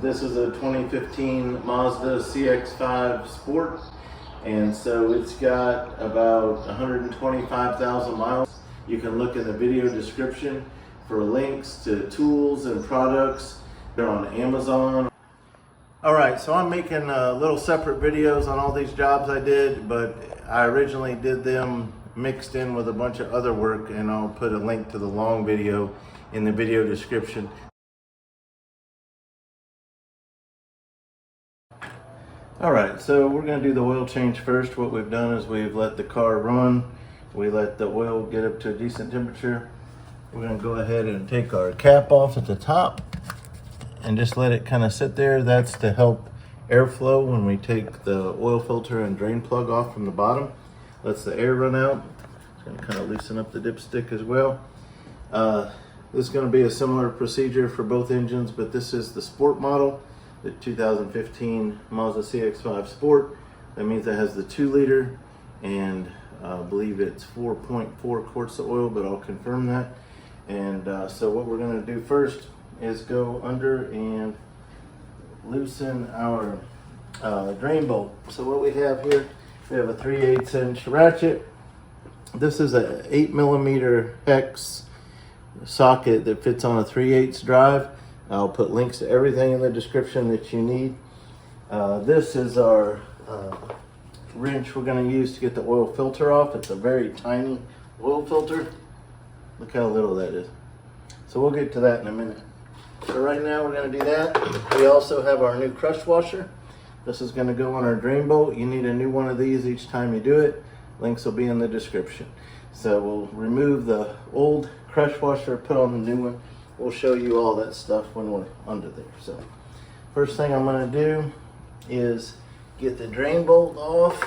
This is a 2015 Mazda CX-5 Sport, and so it's got about 125,000 miles. You can look in the video description for links to tools and products. They're on Amazon. All right, so I'm making little separate videos on all these jobs I did, but I originally did them mixed in with a bunch of other work, and I'll put a link to the long video in the video description. All right, so we're gonna do the oil change first. What we've done is we've let the car run. We let the oil get up to a decent temperature. We're gonna go ahead and take our cap off at the top and just let it kind of sit there. That's to help airflow when we take the oil filter and drain plug off from the bottom. Lets the air run out. It's gonna kind of loosen up the dipstick as well. This is gonna be a similar procedure for both engines, but this is the Sport model. The 2015 Mazda CX-5 Sport. That means it has the 2-liter, and I believe it's 4.4 quarts of oil, but I'll confirm that. And so what we're gonna do first is go under and loosen our drain bolt. So what we have here, we have a 3/8 inch ratchet. This is a 8mm hex socket that fits on a 3/8 drive. I'll put links to everything in the description that you need. This is our wrench we're going to use to get the oil filter off. It's a very tiny oil filter. Look how little that is. So we'll get to that in a minute. So right now we're going to do that. We also have our new crush washer. This is going to go on our drain bolt. You need a new one of these each time you do it. Links will be in the description. So we'll remove the old crush washer, put on the new one. We'll show you all that stuff when we're under there. So first thing I'm going to do is get the drain bolt off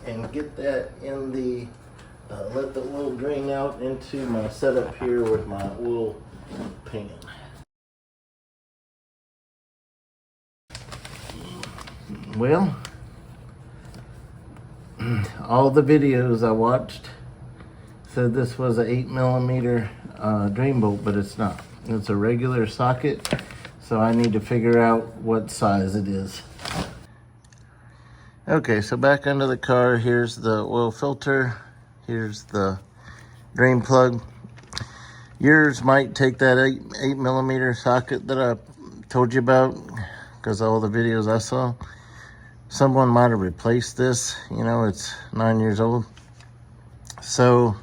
and get that in the let the oil drain out into my setup here with my oil pan. Well, all the videos I watched said this was an 8mm drain bolt, but it's not. It's a regular socket, so I need to figure out what size it is. Okay, so back under the car, here's the oil filter, here's the drain plug. Yours might take that 8mm socket that I told you about, because all the videos I saw. Someone might have replaced this, you know, it's 9 years old. So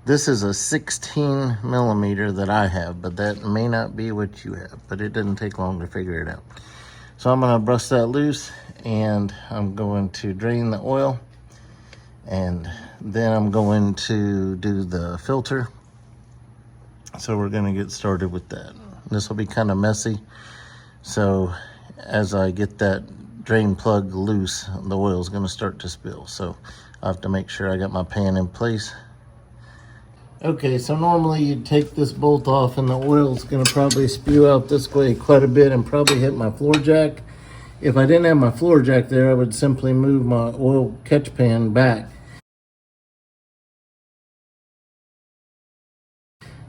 this is a 16mm that I have, but that may not be what you have, but it didn't take long to figure it out. So I'm gonna bust that loose, and I'm going to drain the oil, and then I'm going to do the filter. So we're gonna get started with that. This will be kind of messy. So as I get that drain plug loose, the oil is gonna start to spill. So I have to make sure I got my pan in place. Okay, so normally you'd take this bolt off and the oil's gonna probably spew out this way quite a bit and probably hit my floor jack. If I didn't have my floor jack there, I would simply move my oil catch pan back.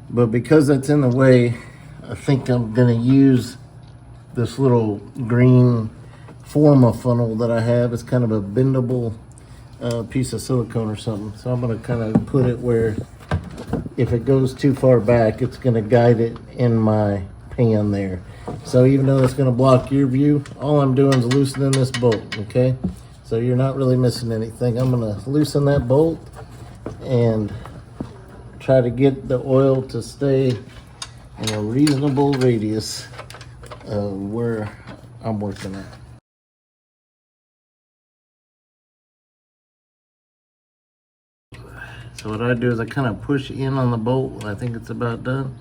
But because that's in the way, I think I'm gonna use this little green Forma funnel that I have. It's kind of a bendable piece of silicone or something. So I'm gonna kind of put it where if it goes too far back, it's gonna guide it in my pan there. So even though it's gonna block your view, all I'm doing is loosening this bolt, okay? So you're not really missing anything. I'm gonna loosen that bolt and try to get the oil to stay in a reasonable radius of where I'm working at. So what I do is I kind of push in on the bolt when I think it's about done.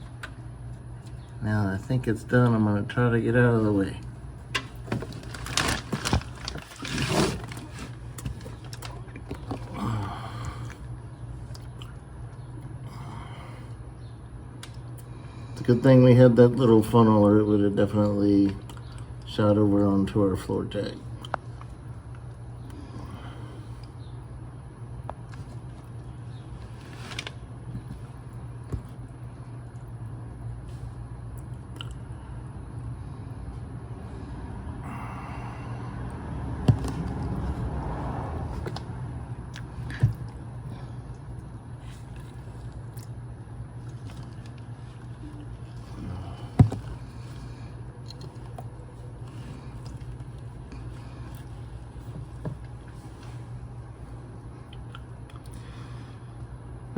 Now I think it's done, I'm going to try to get out of the way. It's a good thing we had that little funnel, or it would have definitely shot over onto our floor jack.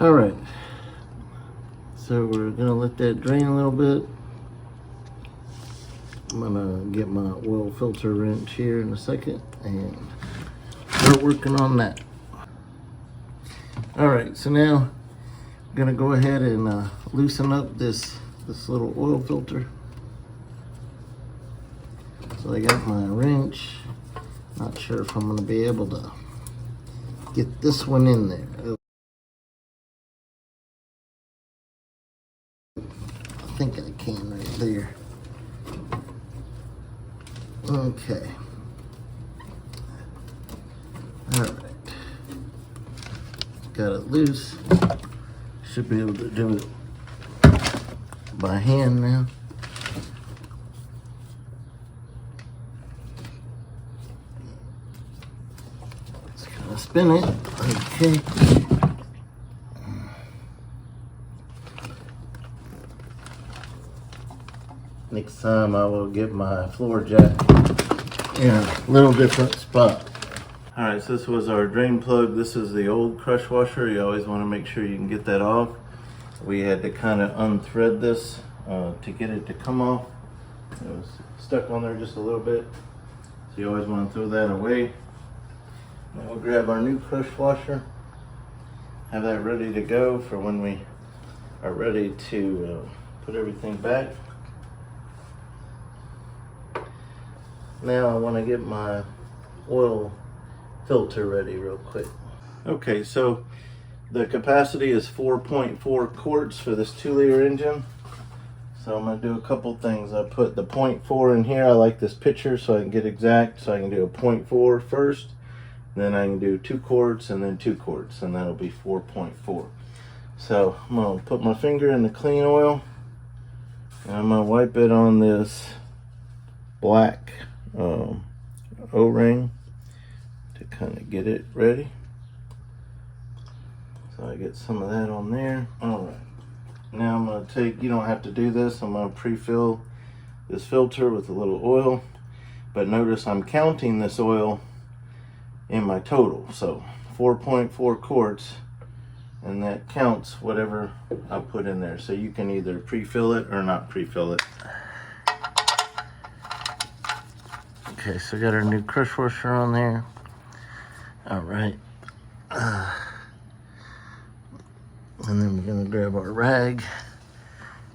All right, so we're gonna let that drain a little bit. I'm gonna get my oil filter wrench here in a second and start working on that. All right, so now I'm gonna go ahead and loosen up this little oil filter. So I got my wrench. Not sure if I'm gonna be able to get this one in there. I think I can right there. Okay. All right. Got it loose. Should be able to do it by hand now. Just gonna spin it. Okay. Next time I will get my floor jack in a little different spot. All right, so this was our drain plug. This is the old crush washer. You always want to make sure you can get that off. We had to kind of unthread this to get it to come off. It was stuck on there just a little bit. So you always want to throw that away. Now we'll grab our new crush washer. Have that ready to go for when we are ready to put everything back. Now I want to get my oil filter ready real quick. Okay, so the capacity is 4.4 quarts for this 2-liter engine. So I'm going to do a couple things. I put the 0.4 in here. I like this picture so I can get exact. So I can do a 0.4 first, then I can do 2 quarts and then 2 quarts, and that'll be 4.4. So I'm going to put my finger in the clean oil and I'm going to wipe it on this black O-ring to kind of get it ready. So I get some of that on there. All right, now I'm going to take, you don't have to do this, I'm going to pre-fill this filter with a little oil, but notice I'm counting this oil in my total. So 4.4 quarts, and that counts whatever I put in there. So you can either pre-fill it or not pre-fill it. Okay, so we got our new crush washer on there. All right. And then we're gonna grab our rag,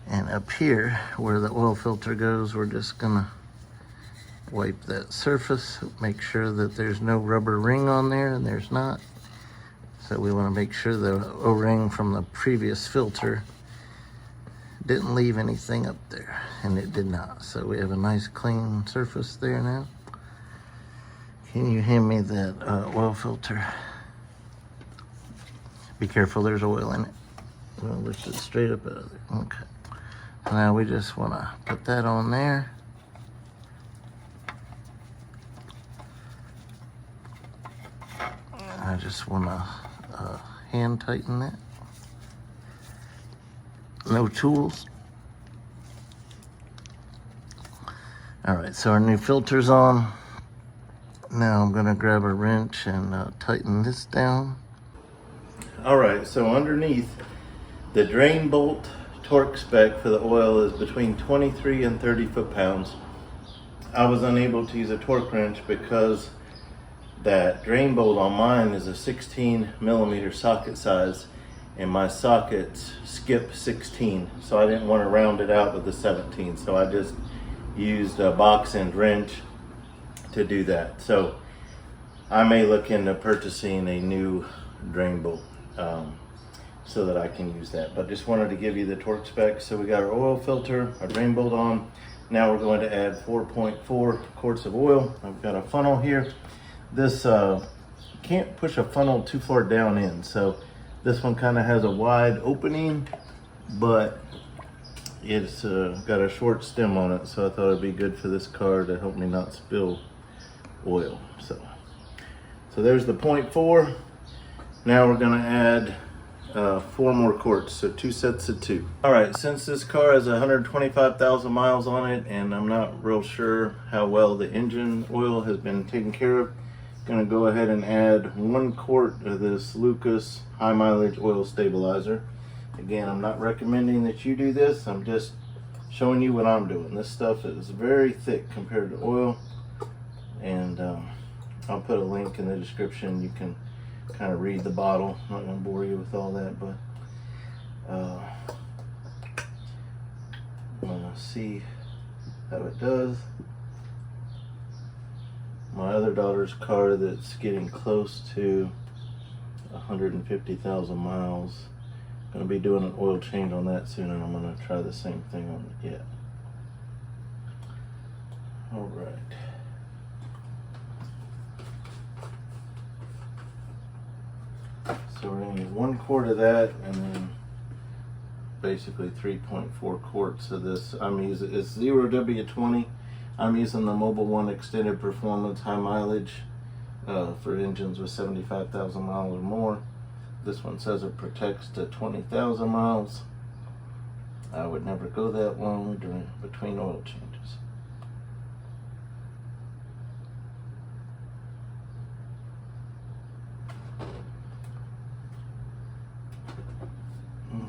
and up here where the oil filter goes, we're just gonna wipe that surface, make sure that there's no rubber ring on there, and there's not. So we wanna make sure the O-ring from the previous filter didn't leave anything up there, and it did not. So we have a nice clean surface there now. Can you hand me that oil filter? Be careful, there's oil in it. I'm gonna lift it straight up out of there. Okay. So now we just wanna put that on there. I just wanna hand tighten that. No tools. All right, so our new filter's on. Now I'm gonna grab a wrench and tighten this down. All right, so underneath, the drain bolt torque spec for the oil is between 23 and 30 foot-pounds. I was unable to use a torque wrench because that drain bolt on mine is a 16mm socket size, and my sockets skip 16, so I didn't want to round it out with a 17, so I just used a box end wrench to do that. So I may look into purchasing a new drain bolt so that I can use that, but just wanted to give you the torque specs. So we got our oil filter, our drain bolt on. Now we're going to add 4.4 quarts of oil. I've got a funnel here. This can't push a funnel too far down in, so this one kind of has a wide opening, but it's got a short stem on it, so I thought it'd be good for this car to help me not spill oil. So there's the 0.4. Now we're gonna add 4 more quarts, so 2 sets of 2. All right, since this car has 125,000 miles on it, and I'm not real sure how well the engine oil has been taken care of, Gonna go ahead and add 1 quart of this Lucas high mileage oil stabilizer. Again, I'm not recommending that you do this. I'm just showing you what I'm doing. This stuff is very thick compared to oil, and I'll put a link in the description. You can kind of read the bottle. I'm not gonna bore you with all that, but I'm gonna see how it does. My other daughter's car that's getting close to 150,000 miles. Gonna be doing an oil change on that soon, and I'm gonna try the same thing on it yet. All right. So we're gonna use 1 quart of that, and then basically 3.4 quarts of this. It's 0W20. I'm using the Mobile One Extended Performance High Mileage for engines with 75,000 miles or more. This one says it protects to 20,000 miles. I would never go that long between oil changes.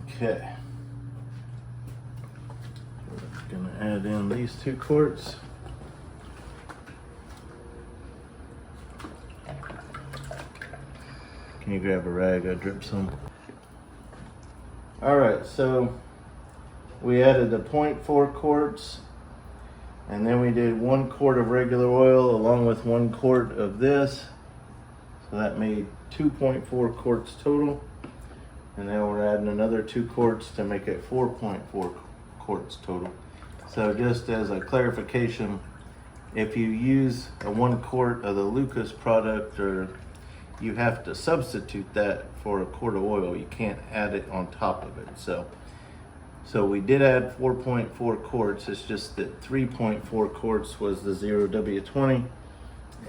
Okay. We're gonna add in these 2 quarts. Can you grab a rag? I drip some. All right, so we added the 0.4 quarts, and then we did 1 quart of regular oil along with 1 quart of this. So that made 2.4 quarts total. And now we're adding another 2 quarts to make it 4.4 quarts total. So just as a clarification, if you use a 1 quart of the Lucas product, or you have to substitute that for a quart of oil. You can't add it on top of it. So we did add 4.4 quarts. It's just that 3.4 quarts was the 0W20,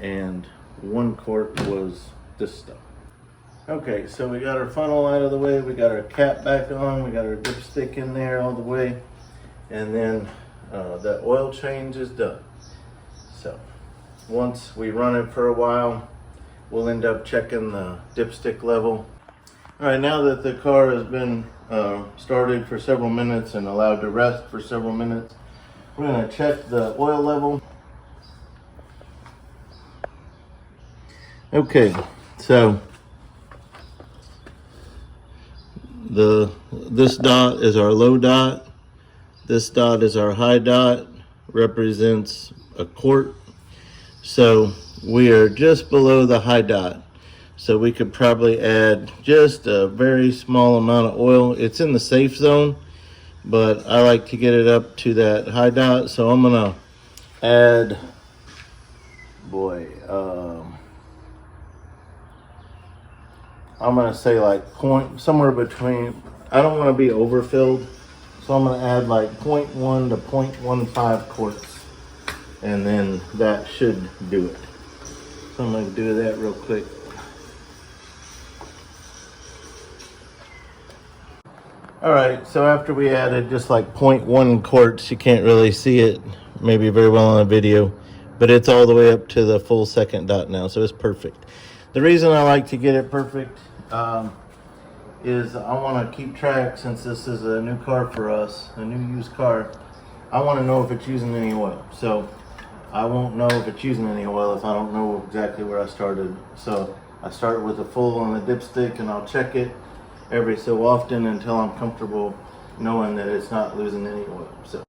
and 1 quart was this stuff. Okay, so we got our funnel out of the way. We got our cap back on. We got our dipstick in there all the way, and then the oil change is done. So once we run it for a while, we'll end up checking the dipstick level. All right, now that the car has been started for several minutes and allowed to rest for several minutes, we're gonna check the oil level. Okay, so this dot is our low dot. This dot is our high dot, represents a quart. So we are just below the high dot. So we could probably add just a very small amount of oil. It's in the safe zone, but I like to get it up to that high dot. So I'm gonna add, I'm gonna say like somewhere between, I don't wanna be overfilled. So I'm gonna add like 0.1 to 0.15 quarts, and then that should do it. So I'm gonna do that real quick. All right, so after we added just like 0.1 quarts, you can't really see it maybe very well on the video, but it's all the way up to the full second dot now, so it's perfect. The reason I like to get it perfect is I want to keep track, since this is a new car for us, a new used car. I want to know if it's using any oil. So I won't know if it's using any oil if I don't know exactly where I started. So I start with a full on the dipstick, and I'll check it every so often until I'm comfortable knowing that it's not losing any oil. So